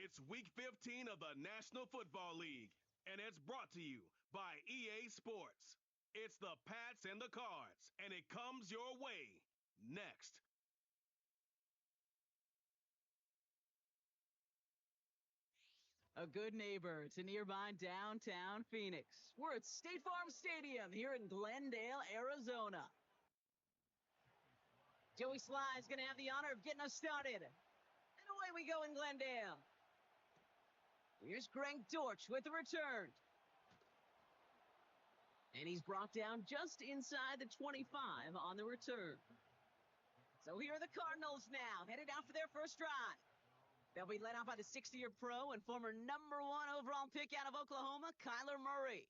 It's Week 15 of the National Football League, and it's brought to you by EA Sports. It's the Pats and the Cards, and it comes your way next. A good neighbor to nearby downtown Phoenix. We're at State Farm Stadium here in Glendale, Arizona. Joey Sly is going to have the honor of getting us started. And away we go in Glendale. Here's Greg Dortch with the return. And he's brought down just inside the 25 on the return. So here are the Cardinals now, headed out for their first drive. They'll be led out by the 60-year pro and former #1 overall pick out of Oklahoma, Kyler Murray.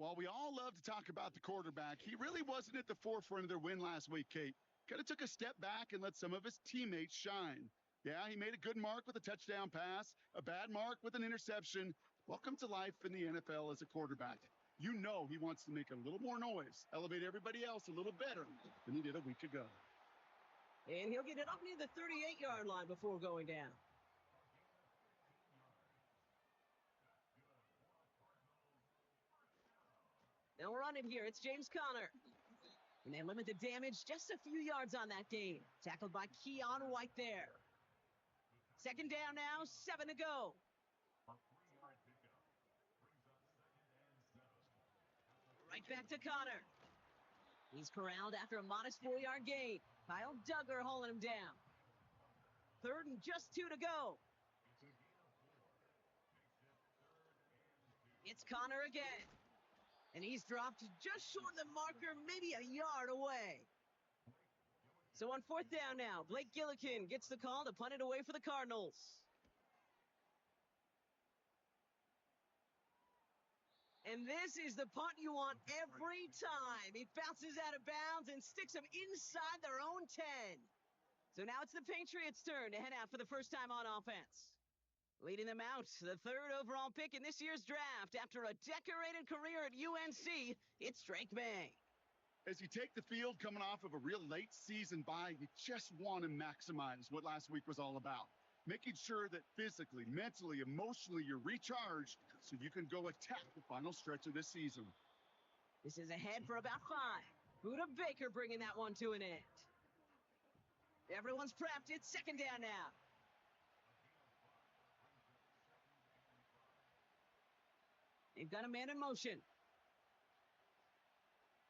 While we all love to talk about the quarterback, he really wasn't at the forefront of their win last week, Kate. Kind of took a step back and let some of his teammates shine. Yeah, he made a good mark with a touchdown pass, a bad mark with an interception. Welcome to life in the NFL as a quarterback. You know he wants to make a little more noise, elevate everybody else a little better than he did a week ago. And he'll get it up near the 38-yard line before going down. Now we're on it here. It's James Conner. And they limit the damage just a few yards on that gain. Tackled by Keon White there. Second down now, 7 to go. Right back to Conner. He's corralled after a modest 4-yard gain. Kyle Duggar hauling him down. Third and just 2 to go. It's Conner again. And he's dropped just short of the marker, maybe a yard away. So on fourth down now, Blake Gillikin gets the call to punt it away for the Cardinals. And this is the punt you want every time. He bounces out of bounds and sticks them inside their own 10. So now it's the Patriots' turn to head out for the first time on offense. Leading them out, the third overall pick in this year's draft after a decorated career at UNC, it's Drake Maye. As you take the field coming off of a real late season bye, you just want to maximize what last week was all about. Making sure that physically, mentally, emotionally, you're recharged so you can go attack the final stretch of this season. This is ahead for about 5. Buda Baker bringing that one to an end. Everyone's prepped. It's second down now. They've got a man in motion.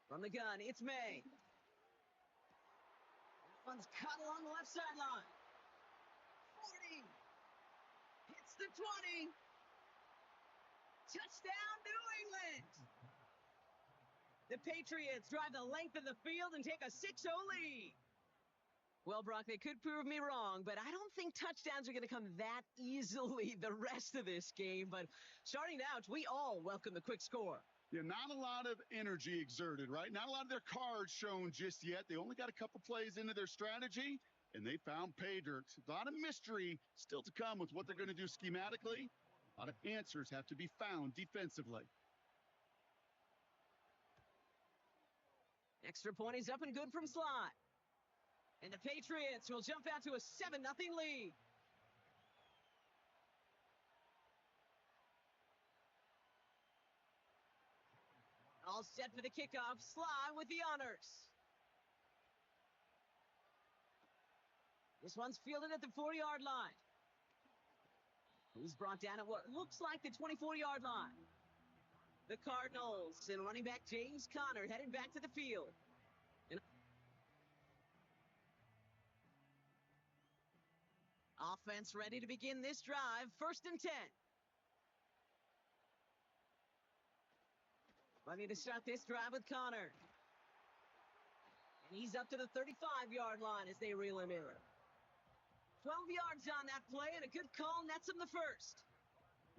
From the gun, it's Maye. That one's cut along the left sideline. 40. Hits the 20. Touchdown, New England. The Patriots drive the length of the field and take a 6-0 lead. Well, Brock, they could prove me wrong, but I don't think touchdowns are going to come that easily the rest of this game. But starting out, we all welcome the quick score. Yeah, not a lot of energy exerted, right? Not a lot of their cards shown just yet. They only got a couple plays into their strategy, and they found pay dirt. A lot of mystery still to come with what they're going to do schematically. A lot of answers have to be found defensively. Extra point is up and good from Sly. And the Patriots will jump out to a 7-0 lead. All set for the kickoff. Sly with the honors. This one's fielded at the 40-yard line. He's brought down at what looks like the 24-yard line. The Cardinals and running back James Conner headed back to the field. And offense ready to begin this drive. First and 10. Ready to start this drive with Conner. And he's up to the 35-yard line as they reel him in. 12 yards on that play, and a good call nets him the first.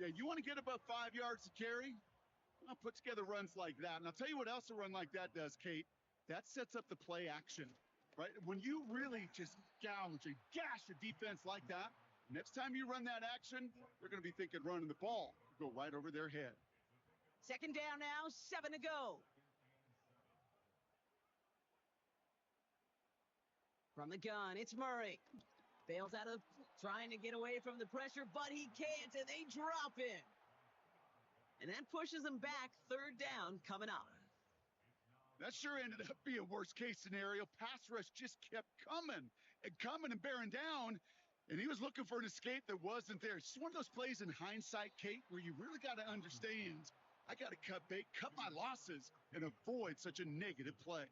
Yeah, you want to get about 5 yards to carry? I'll put together runs like that. And I'll tell you what else a run like that does, Kate. That sets up the play action, right? When you really just gouge and gash a defense like that, next time you run that action, they're going to be thinking running the ball. Go right over their head. Second down now, 7 to go. From the gun, it's Murray. Bails out of trying to get away from the pressure, but he can't, and they drop him. And that pushes them back. Third down coming up. That sure ended up being worst case scenario. Pass rush just kept coming and bearing down. And he was looking for an escape that wasn't there. It's just one of those plays in hindsight, Kate, where you really got to understand, I got to cut bait, cut my losses, and avoid such a negative play.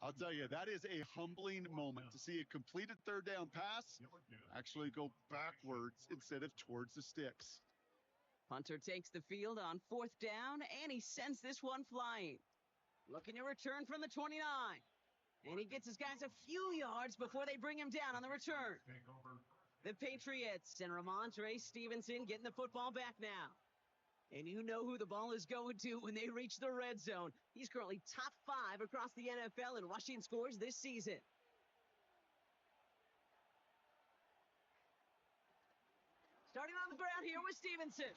I'll tell you, that is a humbling moment to see a completed third down pass actually go backwards instead of towards the sticks. Punter takes the field on fourth down, and he sends this one flying. Looking to return from the 29. And he gets his guys a few yards before they bring him down on the return. The Patriots and Ramondre Stevenson getting the football back now. And you know who the ball is going to when they reach the red zone. He's currently top 5 across the NFL in rushing scores this season. Starting on the ground here with Stevenson.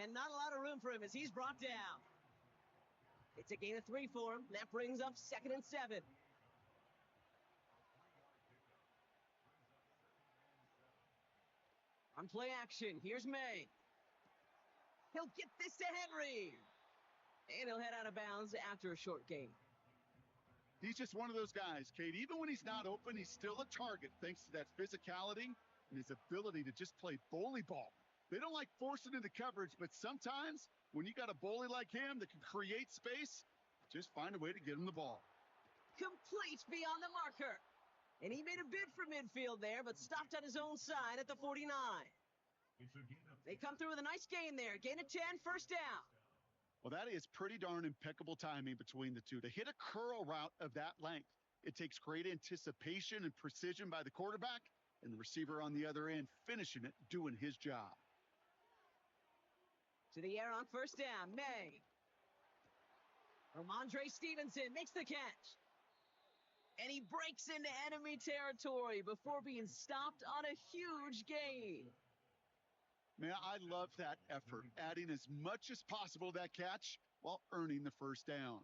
And not a lot of room for him as he's brought down. It's a gain of 3 for him. That brings up 2nd and 7. On play action, here's May. He'll get this to Henry. And he'll head out of bounds after a short gain. He's just one of those guys, Kate. Even when he's not open, he's still a target thanks to that physicality and his ability to just play bully ball. They don't like forcing into coverage, but sometimes when you got a bully like him that can create space, just find a way to get him the ball. Complete beyond the marker. And he made a bid for midfield there, but stopped on his own side at the 49. They come through with a nice gain there. Gain of 10, first down. Well, that is pretty darn impeccable timing between the two. To hit a curl route of that length, it takes great anticipation and precision by the quarterback, and the receiver on the other end finishing it, doing his job. To the air on first down, May. Ramondre Stevenson makes the catch. And he breaks into enemy territory before being stopped on a huge gain. Man, I love that effort, adding as much as possible to that catch while earning the first down.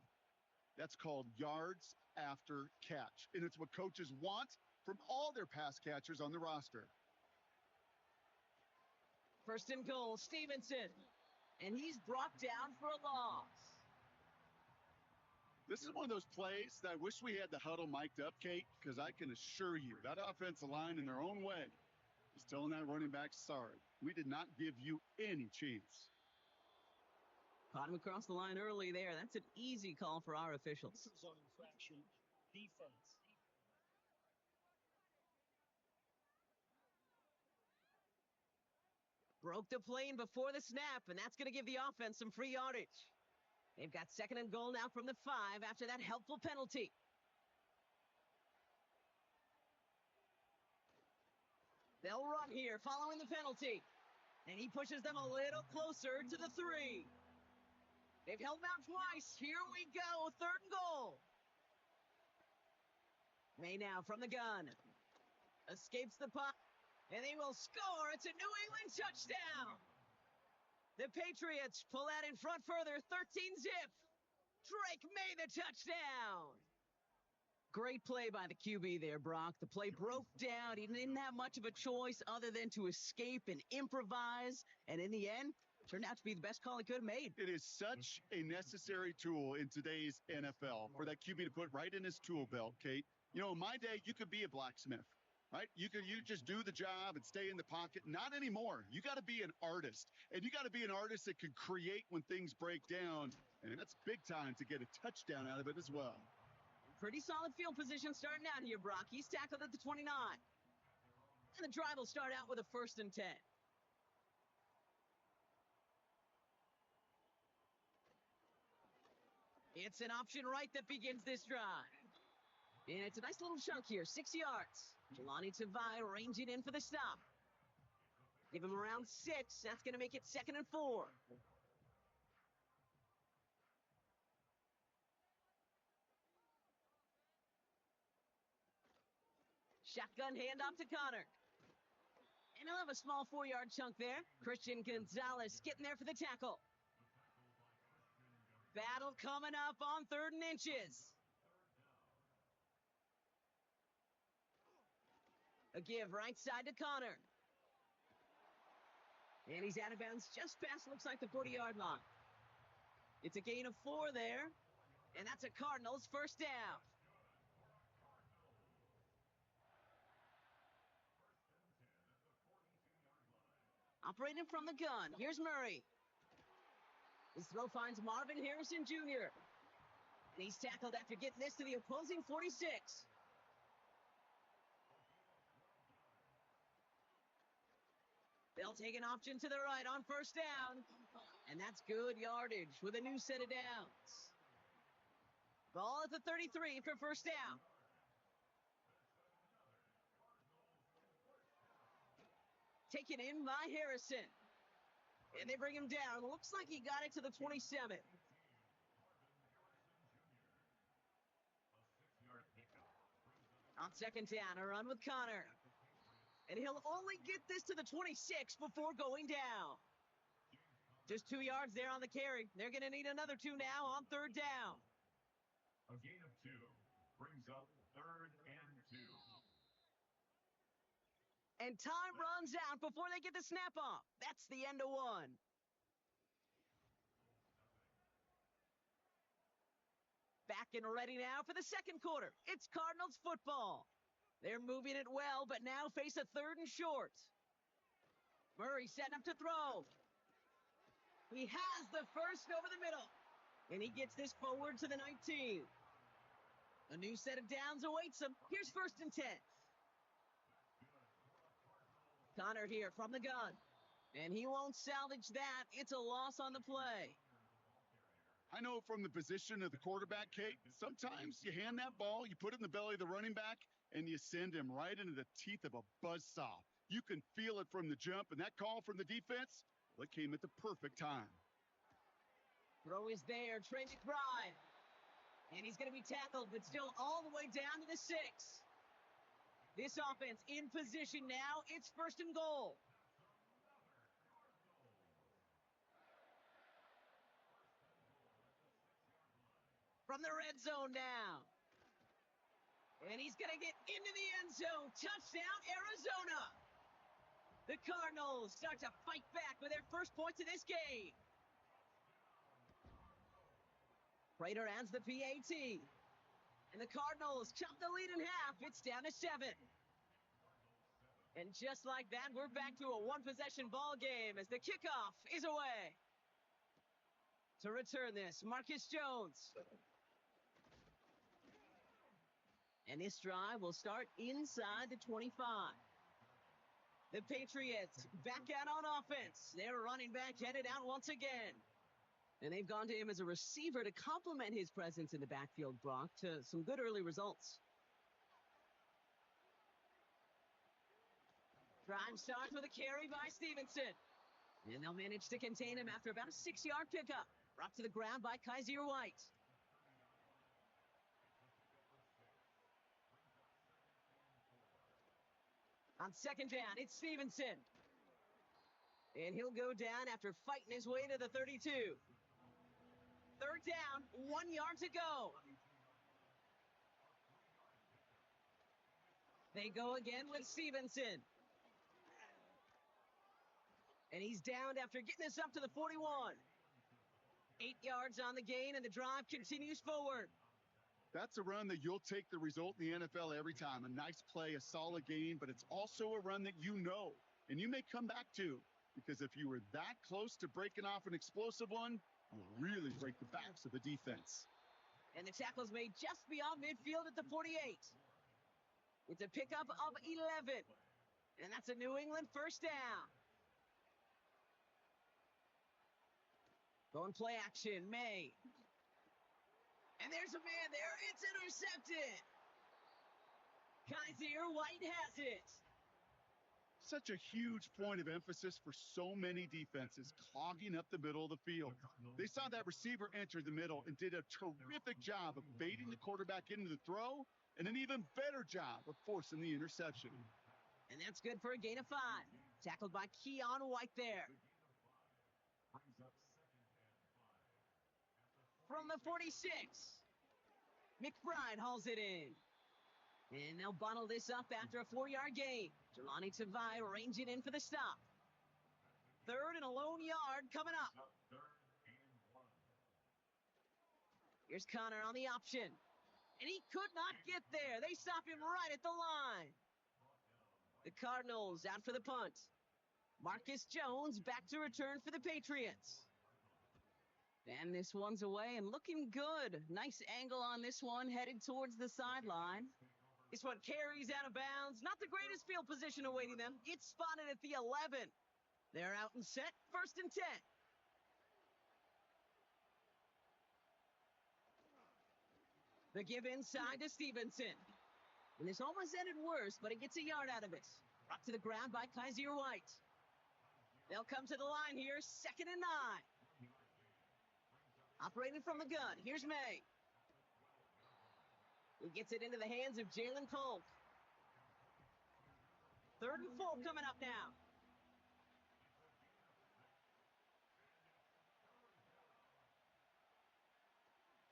That's called yards after catch, and it's what coaches want from all their pass catchers on the roster. First and goal, Stevenson. And he's brought down for a loss. This is one of those plays that I wish we had the huddle mic'd up, Kate, because I can assure you that offensive line in their own way is telling that running back, sorry, we did not give you any chance. Caught him across the line early there. That's an easy call for our officials. Zone infraction, defense. Broke the plane before the snap, and that's going to give the offense some free yardage. They've got 2nd and goal now from the 5 after that helpful penalty. They'll run here following the penalty. And he pushes them a little closer to the 3. They've held them out twice. Here we go, 3rd and goal. May now from the gun. Escapes the puck. And they will score. It's a New England touchdown. The Patriots pull out in front further, 13-zip. Drake made the touchdown. Great play by the QB there, Brock. The play broke down. He didn't have much of a choice other than to escape and improvise. And in the end, turned out to be the best call he could have made. It is such a necessary tool in today's NFL for that QB to put right in his tool belt, Kate. You know, in my day, you could be a blacksmith. Right? You just do the job and stay in the pocket. Not anymore. You got to be an artist. And you got to be an artist that can create when things break down. And that's big time to get a touchdown out of it as well. Pretty solid field position starting out here, Brock. He's tackled at the 29. And the drive will start out with a 1st and 10. It's an option right that begins this drive. And it's a nice little chunk here, 6 yards. Jelani Tavai ranging in for the stop. Give him around 6. That's going to make it 2nd and 4. Shotgun handoff to Connor. And he'll have a small 4-yard chunk there. Christian Gonzalez getting there for the tackle. Battle coming up on 3rd and inches. A give right side to Connor. And he's out of bounds just past, looks like the 40-yard line. It's a gain of 4 there. And that's a Cardinals first down. Operating from the gun, here's Murray. His throw finds Marvin Harrison Jr. And he's tackled after getting this to the opposing 46. They'll take an option to the right on first down. And that's good yardage with a new set of downs. Ball at the 33 for first down. Taken in by Harrison. And they bring him down. Looks like he got it to the 27. On second down, a run with Connor. And he'll only get this to the 26 before going down. Just 2 yards there on the carry. They're going to need another 2 now on third down. A gain of 2 brings up 3rd and 2. And time runs out before they get the snap off. That's the end of 1. Back and ready now for the second quarter. It's Cardinals football. They're moving it well, but now face a 3rd and short. Murray setting up to throw. He has the first over the middle. And he gets this forward to the 19. A new set of downs awaits him. Here's 1st and 10. Connor here from the gun. And he won't salvage that. It's a loss on the play. I know from the position of the quarterback, Kate, sometimes you hand that ball, you put it in the belly of the running back, and you send him right into the teeth of a buzzsaw. You can feel it from the jump, and that call from the defense, well, it came at the perfect time. Throw is there, Trey McBride. And he's going to be tackled, but still all the way down to the 6. This offense in position now. It's 1st and goal. From the red zone now. And he's going to get into the end zone. Touchdown, Arizona. The Cardinals start to fight back with their first points of this game. Prater adds the PAT. And the Cardinals chop the lead in half. It's down to 7. And just like that, we're back to a one-possession ball game as the kickoff is away. To return this, Marcus Jones. And this drive will start inside the 25. The Patriots back out on offense. Their running back headed out once again. And they've gone to him as a receiver to complement his presence in the backfield, Brock, to some good early results. Drive starts with a carry by Stevenson. And they'll manage to contain him after about a 6-yard pickup. Brought to the ground by Kaiser White. On second down, it's Stevenson. And he'll go down after fighting his way to the 32. Third down, 1 yard to go. They go again with Stevenson. And he's downed after getting this up to the 41. 8 yards on the gain, and the drive continues forward. That's a run that you'll take the result in the NFL every time. A nice play, a solid gain, but it's also a run that you know, and you may come back to, because if you were that close to breaking off an explosive one, you'll really break the backs of the defense. And the tackle's made just beyond midfield at the 48. It's a pickup of 11. And that's a New England first down. Going play action, May. And there's a man there. It's intercepted. Kaiser White has it. Such a huge point of emphasis for so many defenses, clogging up the middle of the field. They saw that receiver enter the middle and did a terrific job of baiting the quarterback into the throw, and an even better job of forcing the interception. And that's good for a gain of 5. Tackled by Keon White there. From the 46, McBride hauls it in. And they'll bottle this up after a 4-yard gain. Jelani Tavai ranging in for the stop. 3rd and a lone yard coming up. Third and 1. Here's Connor on the option. And he could not get there. They stop him right at the line. The Cardinals out for the punt. Marcus Jones back to return for the Patriots. And this one's away and looking good. Nice angle on this one, headed towards the sideline. This one carries out of bounds. Not the greatest field position awaiting them. It's spotted at the 11. They're out and set. 1st and 10. The give inside to Stevenson. And this almost ended worse, but it gets a yard out of it. Brought to the ground by Kaiser White. They'll come to the line here, 2nd and 9. Operating from the gun, here's May. He gets it into the hands of Jalen Polk. 3rd and 4 coming up now.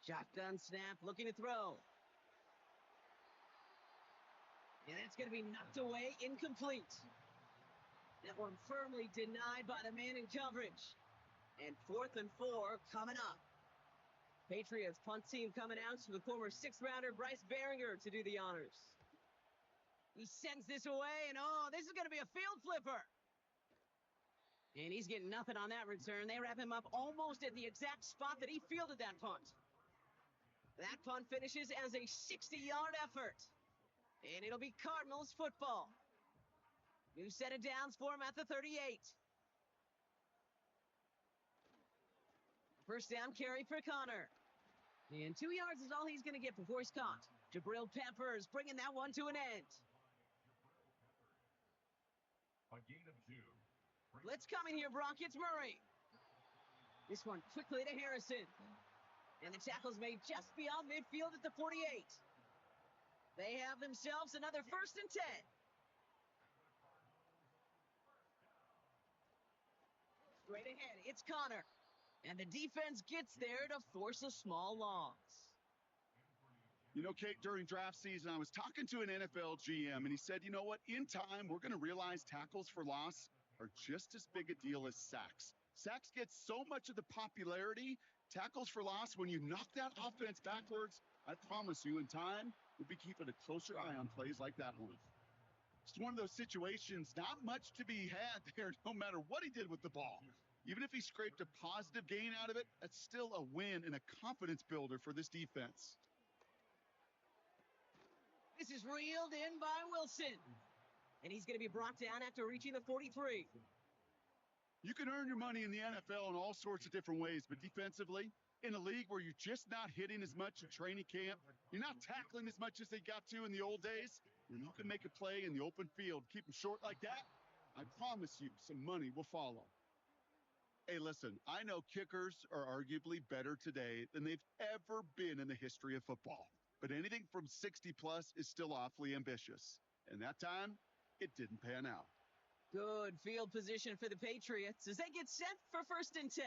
Shotgun snap, looking to throw. And it's going to be knocked away, incomplete. That one firmly denied by the man in coverage. And 4th and 4 coming up. Patriots punt team coming out to the former 6th-rounder Bryce Behringer to do the honors. He sends this away, and this is going to be a field flipper. And he's getting nothing on that return. They wrap him up almost at the exact spot that he fielded that punt. That punt finishes as a 60-yard effort. And it'll be Cardinals football. New set of downs for him at the 38. First down carry for Connor. And 2 yards is all he's going to get before he's caught. Jabril Peppers bringing that one to an end. A gain of 2. Blitz coming here, Brock. It's Murray. This one quickly to Harrison. And the tackle's made just beyond midfield at the 48. They have themselves another 1st and 10. Straight ahead, it's Connor. And the defense gets there to force a small loss. You know, Kate, during draft season, I was talking to an NFL GM, and he said, you know what, in time, we're going to realize tackles for loss are just as big a deal as sacks. Sacks get so much of the popularity. Tackles for loss, when you knock that offense backwards, I promise you, in time, we'll be keeping a closer eye on plays like that one. It's one of those situations, not much to be had there, no matter what he did with the ball. Even if he scraped a positive gain out of it, that's still a win and a confidence builder for this defense. This is reeled in by Wilson. And he's going to be brought down after reaching the 43. You can earn your money in the NFL in all sorts of different ways, but defensively, in a league where you're just not hitting as much in training camp, you're not tackling as much as they got to in the old days, when you can make a play in the open field, keep them short like that, I promise you some money will follow. Hey, listen, I know kickers are arguably better today than they've ever been in the history of football. But anything from 60 plus is still awfully ambitious. And that time, it didn't pan out. Good field position for the Patriots as they get set for 1st and 10.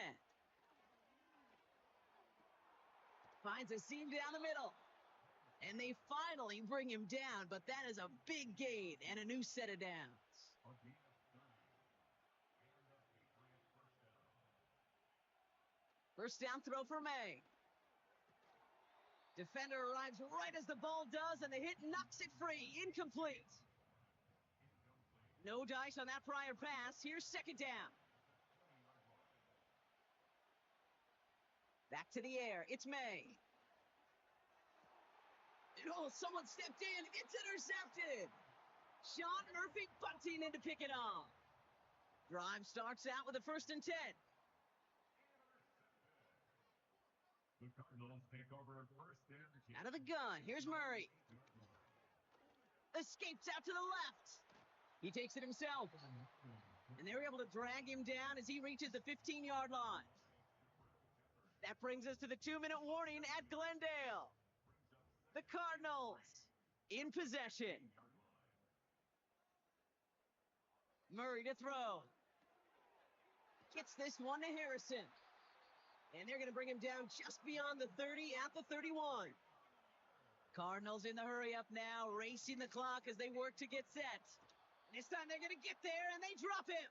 Finds a seam down the middle. And they finally bring him down, but that is a big gain and a new set of downs. First down throw for May. Defender arrives right as the ball does, and the hit knocks it free. Incomplete. No dice on that prior pass. Here's 2nd down. Back to the air. It's May. And someone stepped in. It's intercepted. Sean Murphy bunting in to pick it off. Drive starts out with a 1st and 10. The Cardinals take over 1st and 10. Out of the gun. Here's Murray. Escapes out to the left. He takes it himself. And they were able to drag him down as he reaches the 15-yard line. That brings us to the 2-minute warning at Glendale. The Cardinals in possession. Murray to throw. Gets this one to Harrison. And they're going to bring him down just beyond the 30 at the 31. Cardinals in the hurry up now, racing the clock as they work to get set. This time they're going to get there, and they drop him.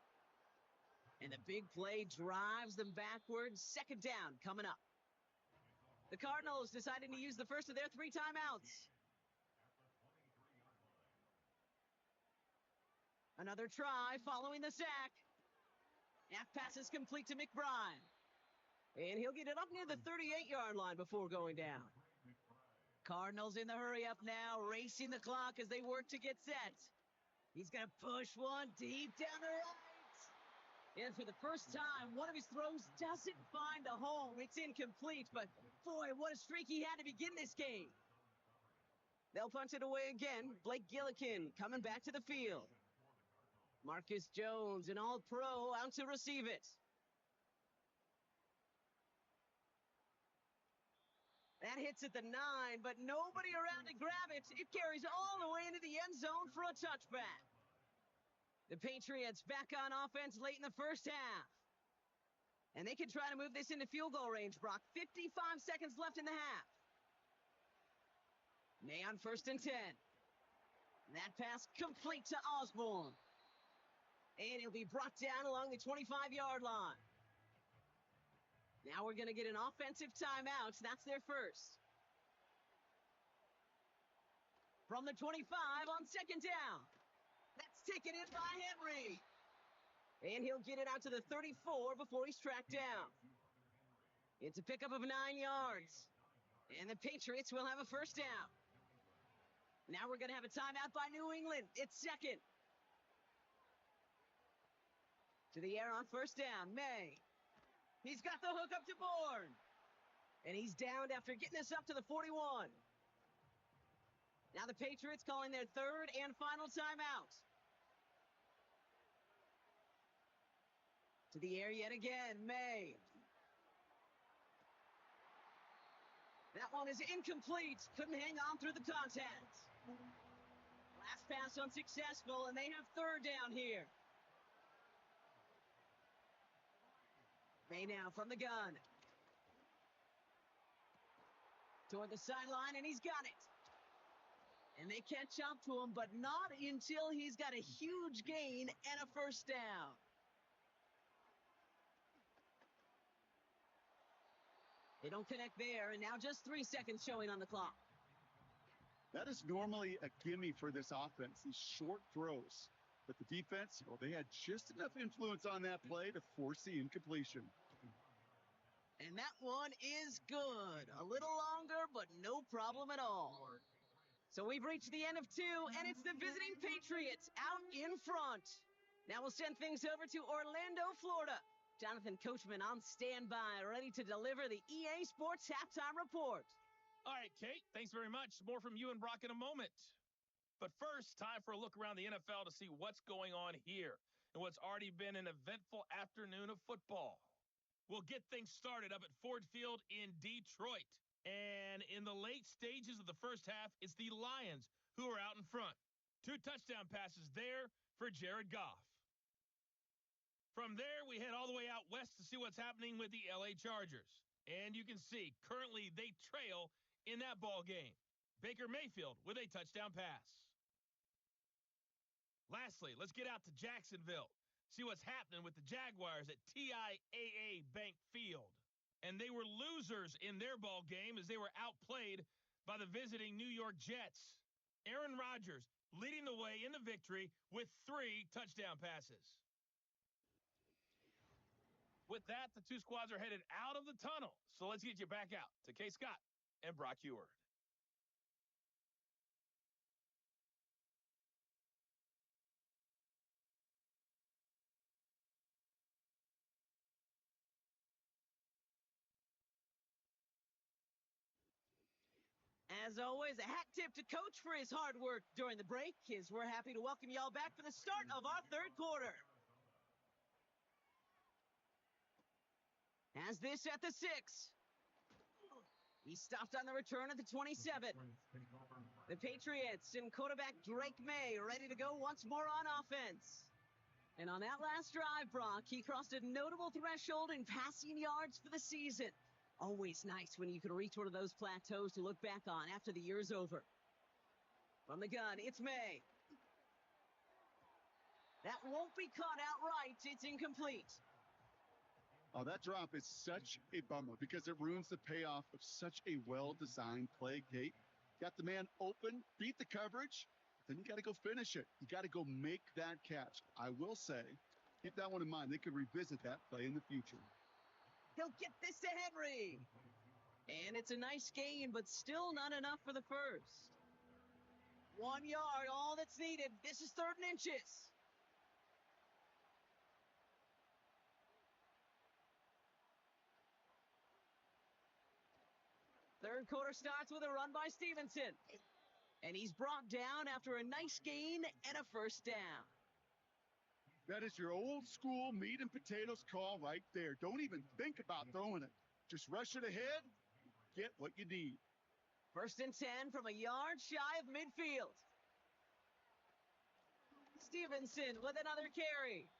And the big play drives them backwards. Second down coming up. The Cardinals deciding to use the first of their 3 timeouts. Another try following the sack. Half pass is complete to McBride. And he'll get it up near the 38-yard line before going down. Cardinals in the hurry up now, racing the clock as they work to get set. He's going to push one deep down the right. And for the first time, one of his throws doesn't find a home. It's incomplete, but boy, what a streak he had to begin this game. They'll punch it away again. Blake Gillikin coming back to the field. Marcus Jones, an all-pro, out to receive it. That hits at the 9, but nobody around to grab it. It carries all the way into the end zone for a touchback. The Patriots back on offense late in the first half. And they can try to move this into field goal range, Brock. 55 seconds left in the half. May on 1st and 10. That pass complete to Osborne. And he'll be brought down along the 25-yard line. Now we're going to get an offensive timeout. That's their first. From the 25 on second down. That's taken in by Henry. And he'll get it out to the 34 before he's tracked down. It's a pickup of 9 yards. And the Patriots will have a first down. Now we're going to have a timeout by New England. It's second. To the air on first down, May. He's got the hook up to Bourne. And he's downed after getting this up to the 41. Now the Patriots calling their third and final timeout. To the air yet again, May. That one is incomplete. Couldn't hang on through the contact. Last pass unsuccessful, and they have third down here. May now from the gun. Toward the sideline, and he's got it. And they catch up to him, but not until he's got a huge gain and a first down. They don't connect there, and now just 3 seconds showing on the clock. That is normally a gimme for this offense, these short throws. But the defense, well, they had just enough influence on that play to force the incompletion. And that one is good. A little longer, but no problem at all. So we've reached the end of 2, and it's the visiting Patriots out in front. Now we'll send things over to Orlando, Florida. Jonathan Coachman on standby, ready to deliver the EA Sports Halftime Report. All right, Kate, thanks very much. More from you and Brock in a moment. But first, time for a look around the NFL to see what's going on here and what's already been an eventful afternoon of football. We'll get things started up at Ford Field in Detroit. And in the late stages of the first half, it's the Lions who are out in front. 2 touchdown passes there for Jared Goff. From there, we head all the way out west to see what's happening with the LA Chargers. And you can see, currently they trail in that ball game. Baker Mayfield with a touchdown pass. Lastly, let's get out to Jacksonville. See what's happening with the Jaguars at TIAA Bank Field. And they were losers in their ball game as they were outplayed by the visiting New York Jets. Aaron Rodgers leading the way in the victory with 3 touchdown passes. With that, the 2 squads are headed out of the tunnel. So let's get you back out to Kay Scott and Brock Eward. As always, a hat tip to Coach for his hard work during the break, as we're happy to welcome y'all back for the start of our third quarter. Has this at the 6. He stopped on the return at the 27. The Patriots and quarterback Drake May ready to go once more on offense. And on that last drive, Brock, he crossed a notable threshold in passing yards for the season. Always nice when you can reach one of those plateaus to look back on after the year's over. From the gun, it's May. That won't be caught outright. It's incomplete. Oh, that drop is such a bummer because it ruins the payoff of such a well-designed play, Kate. Got the man open, beat the coverage, then you got to go finish it. You got to go make that catch. I will say, keep that one in mind. They could revisit that play in the future. He'll get this to Henry. And it's a nice gain, but still not enough for the first. 1 yard, all that's needed. This is 3rd and inches. Third quarter starts with a run by Stevenson. And he's brought down after a nice gain and a first down. That is your old school meat and potatoes call right there. Don't even think about throwing it. Just rush it ahead, get what you need. 1st and 10 from a yard shy of midfield. Stevenson with another carry.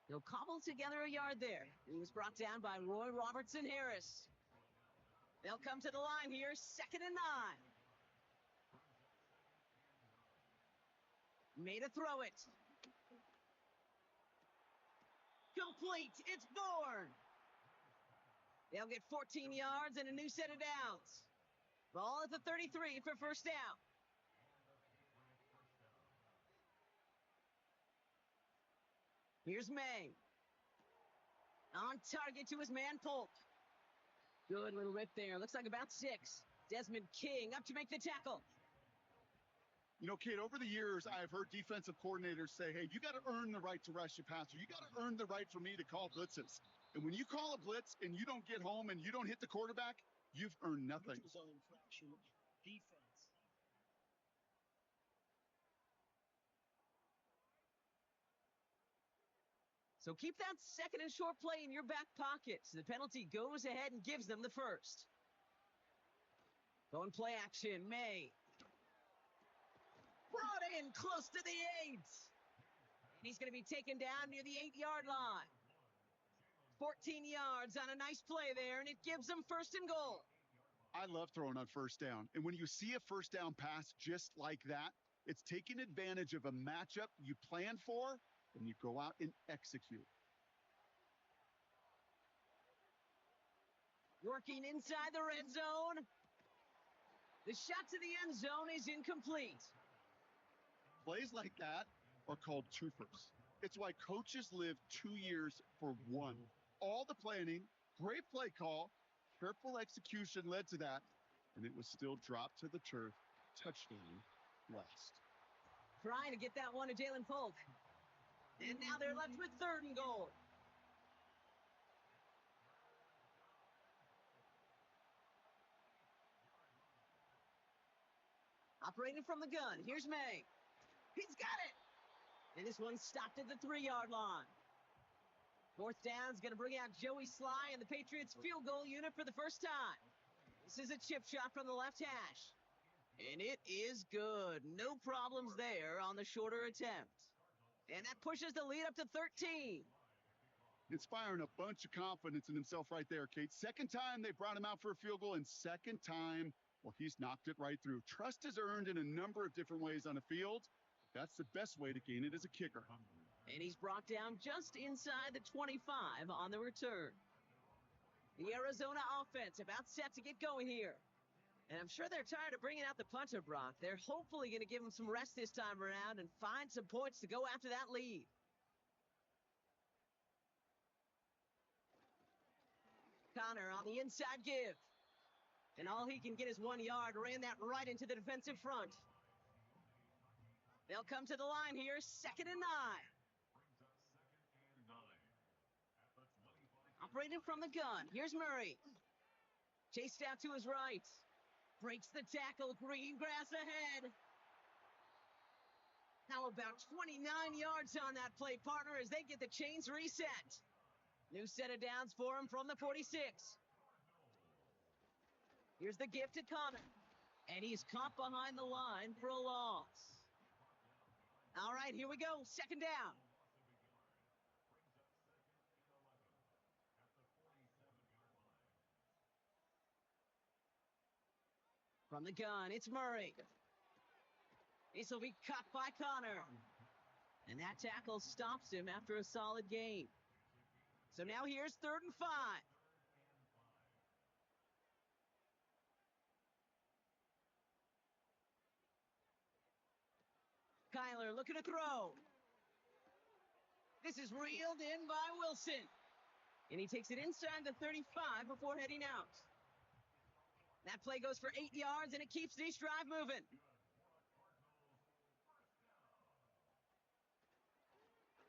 He'll cobble together a yard there. He was brought down by Roy Robertson Harris. They'll come to the line here, 2nd and 9. Made a throw it. Complete. It's Bourne. They'll get 14 yards and a new set of downs. Ball at the 33 for first down. Here's May. On target to his man Polk. Good little rip there. Looks like about 6. Desmond King up to make the tackle. You know, Kate, over the years, I've heard defensive coordinators say, hey, you got to earn the right to rush your passer. You got to earn the right for me to call blitzes. And when you call a blitz and you don't get home and you don't hit the quarterback, you've earned nothing. Neutral zone infraction, defense. So keep that 2nd and short play in your back pocket. The penalty goes ahead and gives them the first. Going play action, May. Brought in close to the 8. And he's going to be taken down near the 8-yard line. 14 yards on a nice play there, and it gives them 1st and goal. I love throwing on first down. And when you see a first down pass just like that, it's taking advantage of a matchup you plan for, and you go out and execute. Working inside the red zone. The shot to the end zone is incomplete. Plays like that are called twofers. It's why coaches live 2 years for one. All the planning, great play call, careful execution led to that, and it was still dropped to the turf. Touchdown last. Trying to get that one to Jalen Polk. And now they're left with 3rd and goal. Operating from the gun, here's May. He's got it! And this one stopped at the 3-yard line. 4th down is going to bring out Joey Sly and the Patriots field goal unit for the first time. This is a chip shot from the left hash. And it is good. No problems there on the shorter attempt. And that pushes the lead up to 13. Inspiring a bunch of confidence in himself right there, Kate. 2nd time they brought him out for a field goal, and 2nd time, well, he's knocked it right through. Trust is earned in a number of different ways on the field. That's the best way to gain it as a kicker. And he's brought down just inside the 25 on the return. The Arizona offense about set to get going here. And I'm sure they're tired of bringing out the punter, Brock. They're hopefully going to give him some rest this time around and find some points to go after that lead. Connor on the inside give. And all he can get is 1 yard. Ran that right into the defensive front. They'll come to the line here, 2nd and 9. Operating from the gun. Here's Murray. Chased out to his right. Breaks the tackle. Green grass ahead. How about 29 yards on that play, partner, as they get the chains reset. New set of downs for him from the 46. Here's the gift to Connor. And he's caught behind the line for a loss. All right, here we go. 2nd down. From the gun, it's Murray. This will be cut by Connor. And that tackle stops him after a solid gain. So now here's 3rd and 5. Kyler looking to throw. This is reeled in by Wilson. And he takes it inside the 35 before heading out. That play goes for 8 yards, and it keeps this drive moving.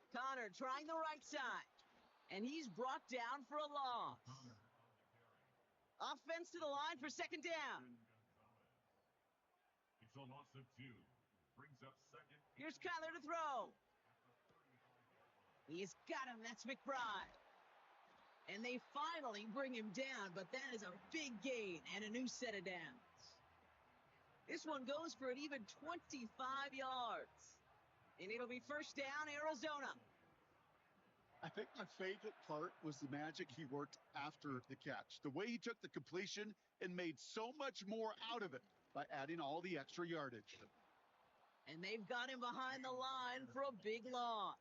Connor trying the right side. And he's brought down for a loss. Offense to the line for 2nd down. It's a loss of 2. Brings up 2nd. Here's Kyler to throw. He's got him. That's McBride. And they finally bring him down, but that is a big gain and a new set of downs. This one goes for an even 25 yards. And it'll be 1st down, Arizona. I think my favorite part was the magic he worked after the catch. The way he took the completion and made so much more out of it by adding all the extra yardage. And they've got him behind the line for a big loss.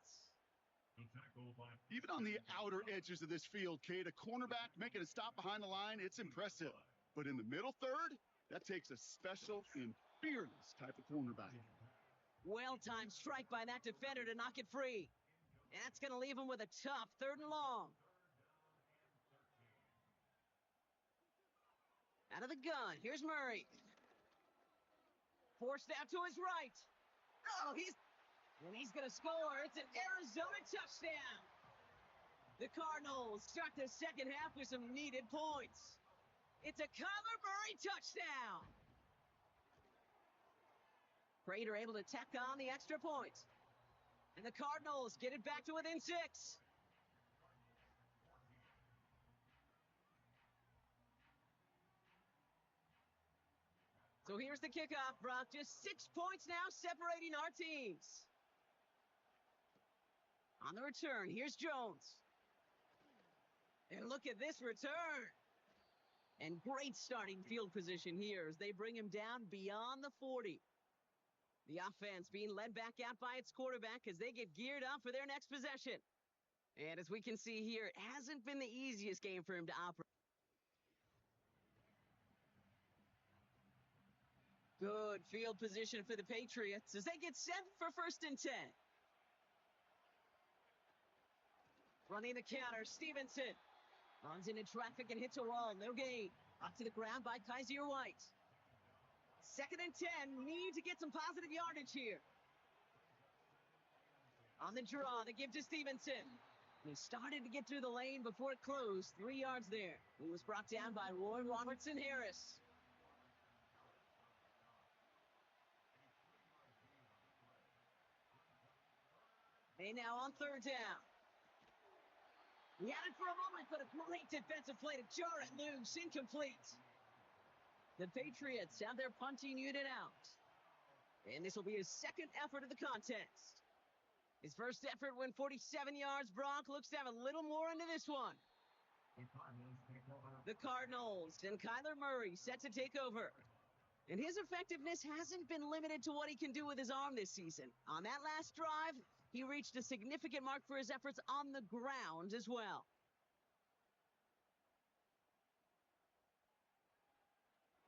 Even on the outer edges of this field, Kate, a cornerback making a stop behind the line, it's impressive. But in the middle third, that takes a special and fearless type of cornerback. Well-timed strike by that defender to knock it free. And that's going to leave him with a tough 3rd and long. Out of the gun, here's Murray. Forced out to his right. Oh, he's going to score. It's an Arizona touchdown. The Cardinals start the 2nd half with some needed points. It's a Kyler Murray touchdown. Prater able to tack on the extra point. And the Cardinals get it back to within 6. So here's the kickoff, Brock. Just 6 points now separating our teams. On the return, here's Jones. And look at this return. And great starting field position here as they bring him down beyond the 40. The offense being led back out by its quarterback as they get geared up for their next possession. And as we can see here, it hasn't been the easiest game for him to operate. Good field position for the Patriots as they get set for 1st and 10. Running the counter, Stevenson. Runs into traffic and hits a wall. No gain. Up to the ground by Kaiser White. 2nd and 10. Need to get some positive yardage here. On the draw, the give to Stevenson. He started to get through the lane before it closed. 3 yards there. He was brought down by Roy Robertson Harris. And now on 3rd down. He had it for a moment, but a great defensive play to jar it loose. Incomplete. The Patriots have their punting unit out. And this will be his 2nd effort of the contest. His first effort went 47 yards. Brock looks to have a little more into this one. The Cardinals and Kyler Murray set to take over. And his effectiveness hasn't been limited to what he can do with his arm this season. On that last drive, he reached a significant mark for his efforts on the ground as well.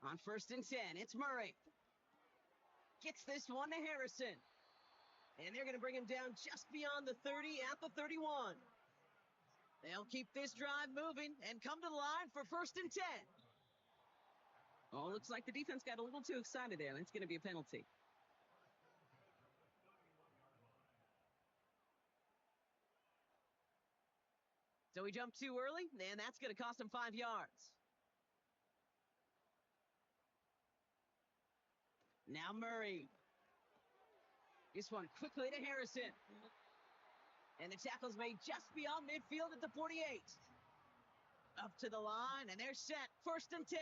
On 1st and 10, it's Murray. Gets this one to Harrison. And they're going to bring him down just beyond the 30 at the 31. They'll keep this drive moving and come to the line for 1st and 10. Oh, looks like the defense got a little too excited there. That's going to be a penalty. So he jumped too early, and that's going to cost him 5 yards. Now Murray. This one quickly to Harrison. And the tackle's made just beyond midfield at the 48. Up to the line, and they're set. 1st and 10.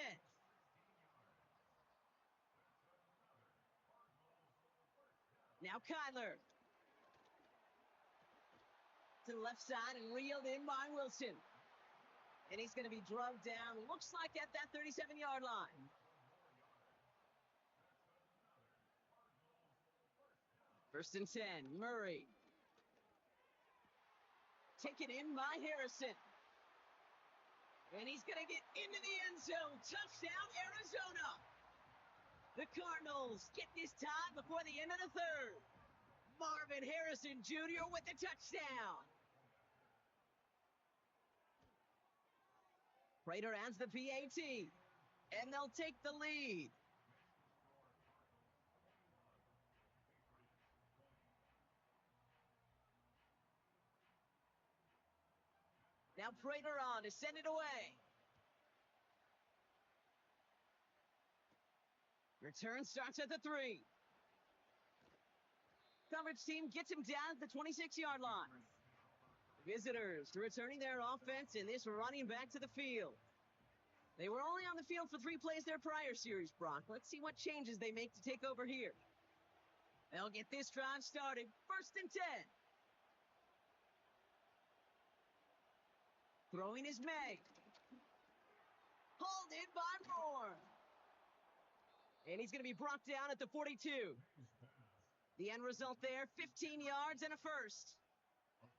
Now Kyler. To the left side and reeled in by Wilson. And he's going to be drugged down, looks like at that 37-yard line. First and 10, Murray. Taken in by Harrison. And he's going to get into the end zone. Touchdown, Arizona. The Cardinals get this time before the end of the third. Marvin Harrison Jr. with the touchdown. Prater adds the PAT. And they'll take the lead. Now Prater on to send it away. Return starts at the 3. Coverage team gets him down at the 26-yard line. Visitors returning their offense and this running back to the field. They were only on the field for 3 plays their prior series, Brock. Let's see what changes they make to take over here. They'll get this drive started. First and 10. Throwing is May. Hauled in by Moore. And he's going to be brought down at the 42. The end result there, 15 yards and a first.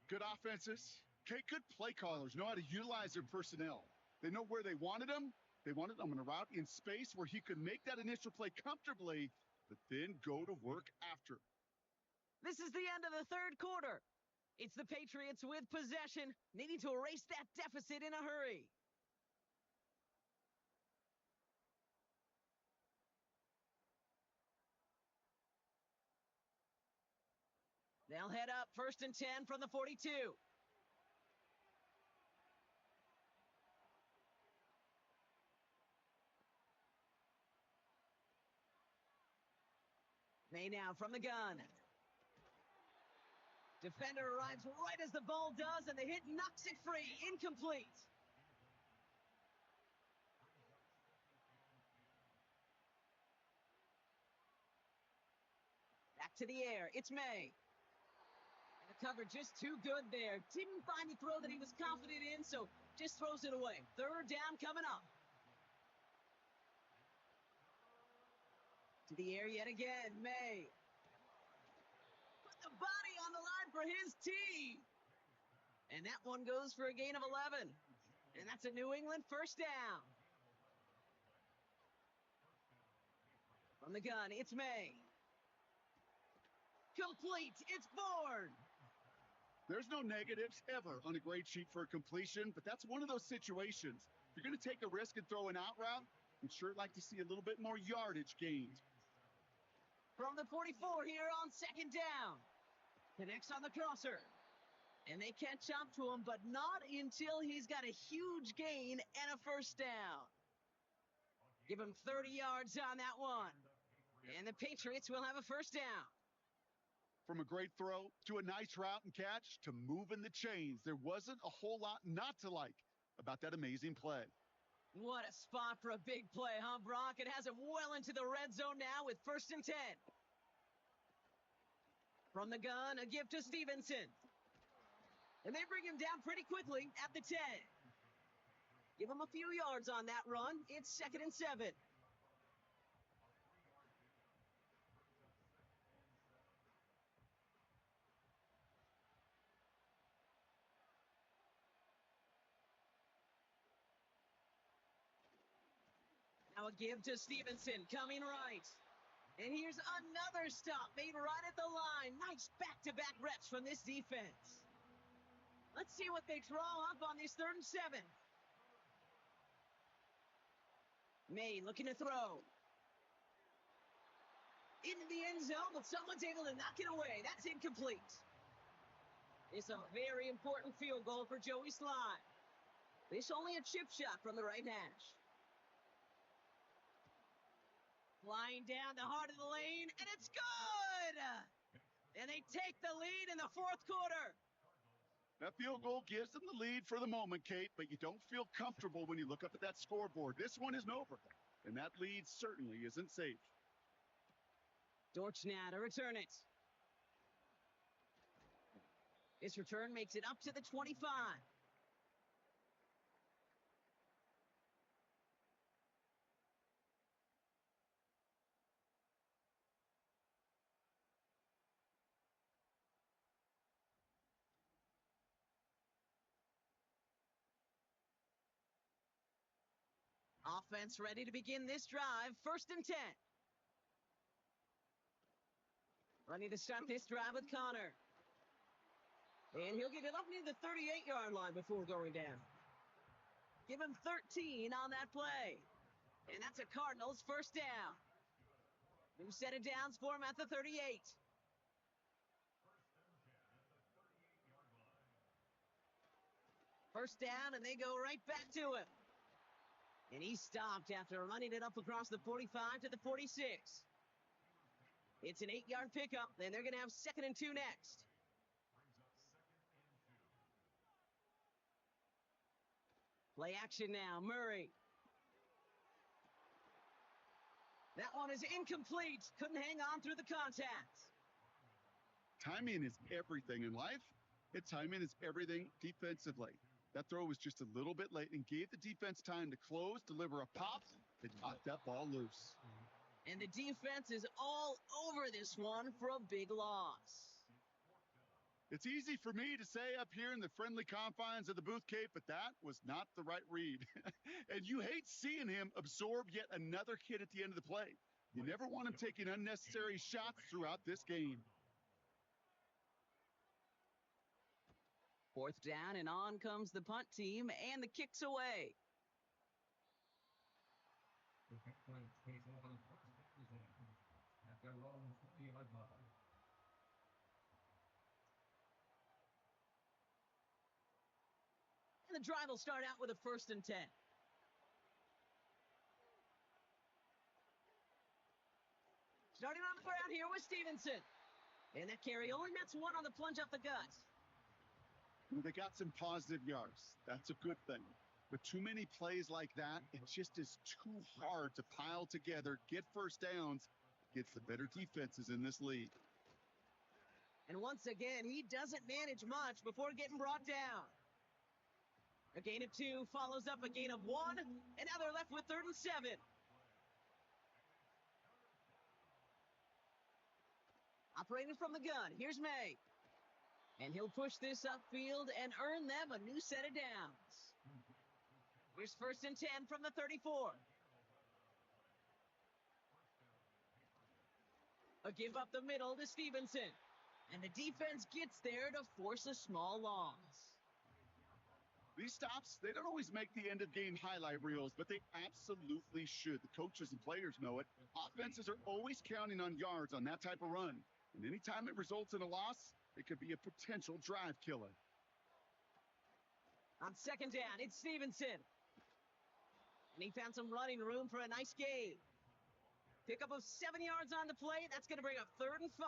Good offenses. Okay, good play callers know how to utilize their personnel. They know where they wanted them. They wanted them on a route in space where he could make that initial play comfortably, but then go to work after. This is the end of the third quarter. It's the Patriots with possession, needing to erase that deficit in a hurry. They'll head up first and 10 from the 42. May now from the gun. Defender arrives right as the ball does, and the hit knocks it free. Incomplete. Back to the air. It's May. And the cover just too good there. Didn't find the throw that he was confident in, so just throws it away. Third down coming up. To the air yet again. May. Put the body on the line for his team. And that one goes for a gain of 11. And that's a New England first down. From the gun, it's May. Complete. It's Bourne. There's no negatives ever on a grade sheet for a completion, but that's one of those situations. If you're going to take a risk and throw an out route, we'd sure like to see a little bit more yardage gained. From the 44 here on second down. Connects on the crosser. And they catch up to him, but not until he's got a huge gain and a first down. Give him 30 yards on that one. And the Patriots will have a first down. From a great throw to a nice route and catch to moving the chains, there wasn't a whole lot not to like about that amazing play. What a spot for a big play, huh, Brock? It has him well into the red zone now with first and 10. From the gun, a give to Stevenson. And they bring him down pretty quickly at the 10. Give him a few yards on that run. It's second and 7. Now a give to Stevenson, coming right. And here's another stop made right at the line. Nice back-to-back reps from this defense. Let's see what they draw up on this third and 7. May looking to throw. Into the end zone, but someone's able to knock it away. That's incomplete. It's a very important field goal for Joey Slye. This only a chip shot from the right hash. Flying down the heart of the lane, and it's good! And they take the lead in the fourth quarter. That field goal gives them the lead for the moment, Kate, but you don't feel comfortable when you look up at that scoreboard. This one isn't over, and that lead certainly isn't safe. Dortch now to return it. This return makes it up to the 25. Offense ready to begin this drive. 1st and 10. Ready to start this drive with Connor. And he'll get it up near the 38-yard line before going down. Give him 13 on that play. And that's a Cardinals 1st down. New set of downs for him at the 38. First down, and they go right back to him. And he stopped after running it up across the 45 to the 46. It's an 8-yard pickup, and they're going to have 2nd and 2 next. Play action now, Murray. That one is incomplete. Couldn't hang on through the contact. Timing is everything in life. Timing is everything defensively. That throw was just a little bit late and gave the defense time to close, deliver a pop, and knock that ball loose. And the defense is all over this one for a big loss. It's easy for me to say up here in the friendly confines of the booth, Kate, but that was not the right read. And you hate seeing him absorb yet another hit at the end of the play. You never want him taking unnecessary shots throughout this game. 4th down, and on comes the punt team, and the kick's away. And the drive will start out with a 1st and 10. Starting on the ground here with Stevenson. And that carry only nets one on the plunge up the gut. They got some positive yards. That's a good thing. But too many plays like that, it just is too hard to pile together, get first downs against the better defenses in this league. And once again, he doesn't manage much before getting brought down. A gain of 2 follows up a gain of 1, and now they're left with 3rd and 7. Operating from the gun, here's May. And he'll push this upfield and earn them a new set of downs. Here's 1st and 10 from the 34. A give up the middle to Stevenson. And the defense gets there to force a small loss. These stops, they don't always make the end-of-game highlight reels, but they absolutely should. The coaches and players know it. Offenses are always counting on yards on that type of run. And anytime it results in a loss, it could be a potential drive killer. On 2nd down, it's Stevenson. And he found some running room for a nice gain. Pickup of 7 yards on the play. That's going to bring up 3rd and 5.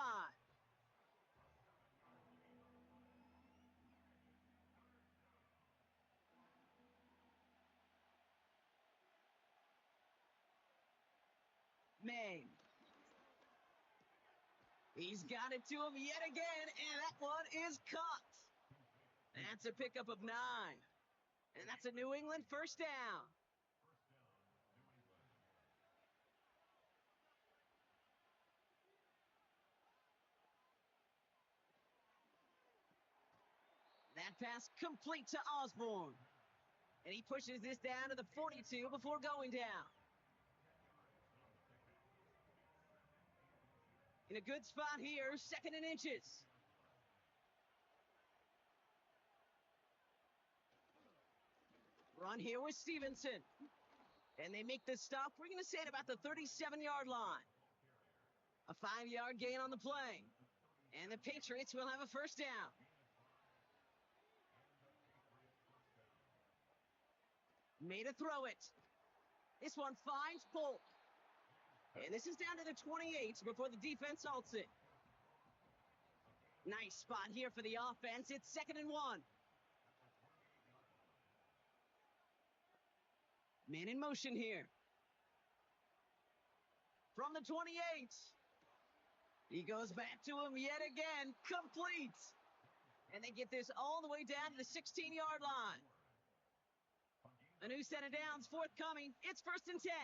May. He's got it to him yet again, and that one is caught. That's a pickup of 9. And that's a New England 1st down. That pass complete to Osborne. And he pushes this down to the 42 before going down. In a good spot here, 2nd and inches. Run here with Stevenson. And they make the stop. We're going to say at about the 37-yard line. A 5-yard gain on the play. And the Patriots will have a 1st down. Made a throw it. This one finds Polk. And this is down to the 28 before the defense halts it. Nice spot here for the offense. It's 2nd and 1. Man in motion here. From the 28. He goes back to him yet again. Complete. And they get this all the way down to the 16-yard line. A new set of downs forthcoming. It's 1st and 10.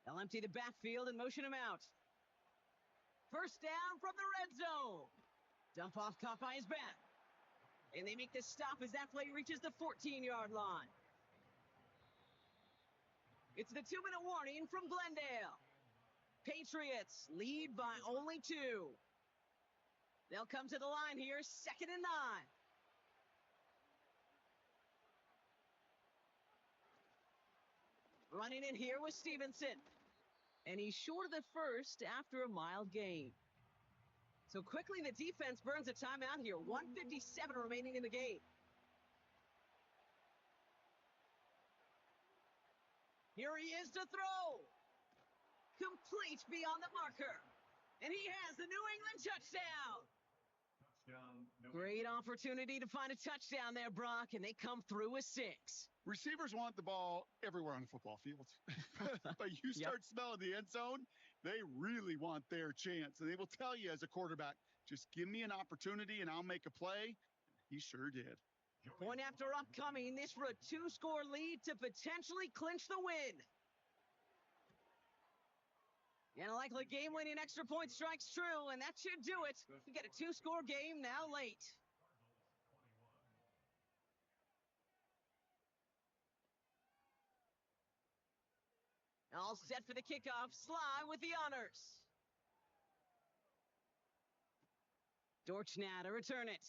They'll empty the backfield and motion him out. 1st down from the red zone. Dump off caught by his back. And they make the stop as that play reaches the 14-yard line. It's the 2-minute warning from Glendale. Patriots lead by only 2. They'll come to the line here, 2nd and 9. Running in here with Stevenson. And he's short of the first after a mild gain. So quickly the defense burns a timeout here. 1:57 remaining in the game. Here he is to throw. Complete beyond the marker. And he has the New England touchdown. Great opportunity to find a touchdown there, Brock, and they come through with 6. Receivers want the ball everywhere on the football field. But you start smelling the end zone, they really want their chance. And they will tell you as a quarterback, just give me an opportunity and I'll make a play. He sure did. Point after upcoming, this for a 2-score lead to potentially clinch the win. And a likely game-winning extra point strikes true, and that should do it. We get a 2-score game now late. All set for the kickoff. Sly with the honors. Dortch now to return it.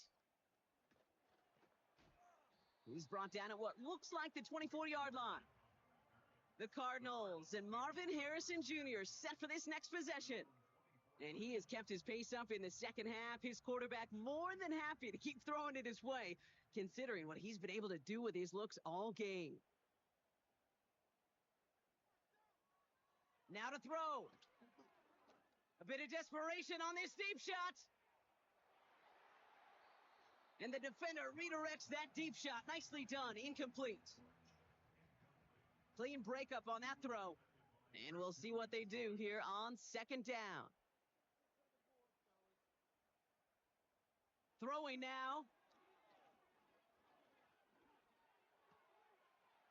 He's brought down at what looks like the 24-yard line. The Cardinals and Marvin Harrison Jr. set for this next possession. And he has kept his pace up in the second half. His quarterback more than happy to keep throwing it his way, considering what he's been able to do with his looks all game. Now to throw. A bit of desperation on this deep shot. And the defender redirects that deep shot. Nicely done. Incomplete. Clean breakup on that throw. And we'll see what they do here on 2nd down. Throwing now.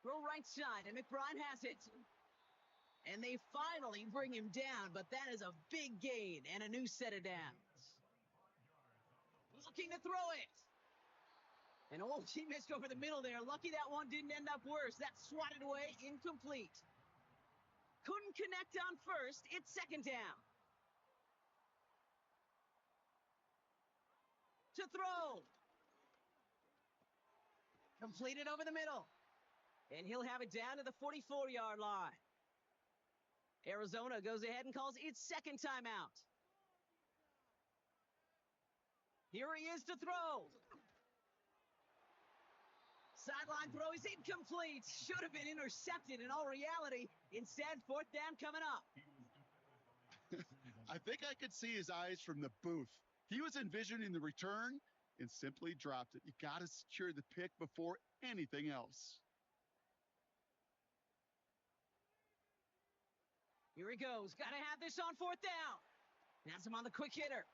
Throw right side, and McBride has it. And they finally bring him down, but that is a big gain and a new set of downs. Looking to throw it. And he missed over the middle there. Lucky that one didn't end up worse. That swatted away, incomplete. Couldn't connect on first. It's 2nd down. To throw. Completed over the middle. And he'll have it down to the 44-yard line. Arizona goes ahead and calls its 2nd timeout. Here he is to throw. Sideline throw is incomplete. Should have been intercepted in all reality. Instead, 4th down coming up. I think I could see his eyes from the booth. He was envisioning the return and simply dropped it. You got to secure the pick before anything else. Here he goes. Got to have this on 4th down. Has him on the quick hitter.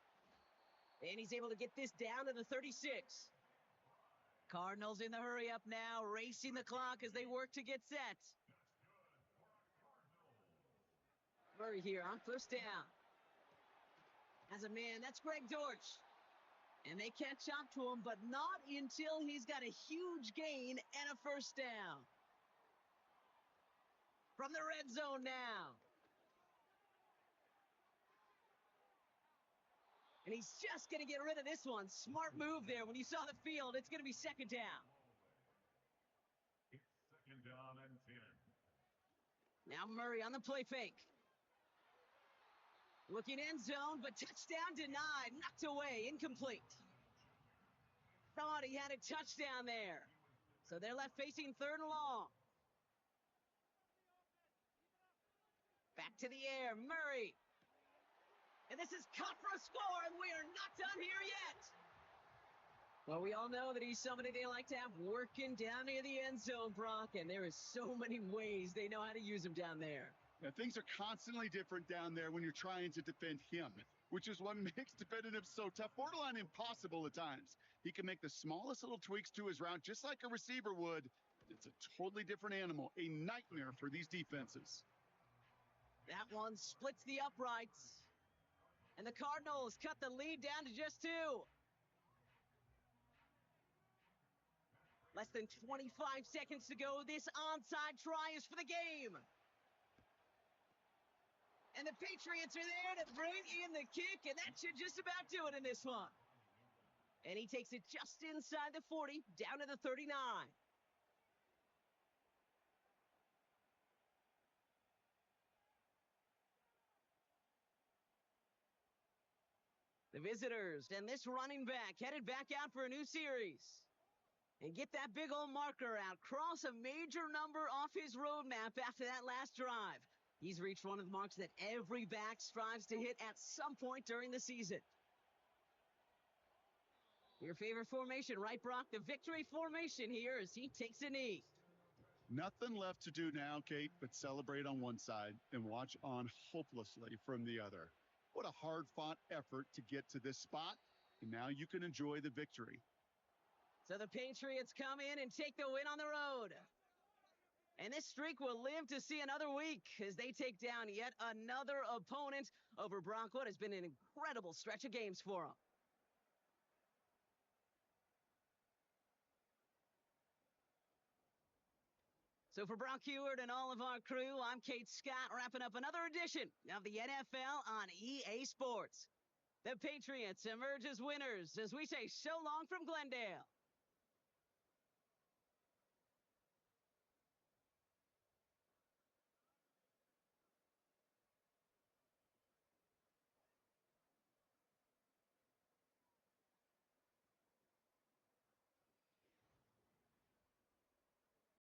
And he's able to get this down to the 36. Cardinals in the hurry up now, racing the clock as they work to get set. Murray here on 1st down. As a man, that's Greg Dortch. And they catch up to him, but not until he's got a huge gain and a 1st down. From the red zone now. And he's just going to get rid of this one. Smart move there. When you saw the field, it's going to be 2nd down. It's 2nd down and 10. Now Murray on the play fake. Looking end zone, but touchdown denied. Knocked away. Incomplete. Thought he had a touchdown there. So they're left facing 3rd and long. Back to the air. Murray. And this is cut for a score, and we are not done here yet. Well, we all know that he's somebody they like to have working down near the end zone, Brock, and there is so many ways they know how to use him down there. Now, things are constantly different down there when you're trying to defend him, which is what makes defending him so tough, borderline impossible at times. He can make the smallest little tweaks to his route, just like a receiver would. It's a totally different animal, a nightmare for these defenses. That one splits the uprights. And the Cardinals cut the lead down to just 2. Less than 25 seconds to go. This onside try is for the game. And the Patriots are there to bring in the kick, and that should just about do it in this one. And he takes it just inside the 40, down to the 39. The visitors and this running back headed back out for a new series. And get that big old marker out. Cross a major number off his roadmap after that last drive. He's reached one of the marks that every back strives to hit at some point during the season. Your favorite formation, right, Brock? The victory formation here as he takes a knee. Nothing left to do now, Kate, but celebrate on one side and watch on hopelessly from the other. What a hard-fought effort to get to this spot, and now you can enjoy the victory. So the Patriots come in and take the win on the road. And this streak will live to see another week as they take down yet another opponent over Brock. What has been an incredible stretch of games for them. So for Brock Heward and all of our crew, I'm Kate Scott, wrapping up another edition of the NFL on EA Sports. The Patriots emerge as winners as we say so long from Glendale.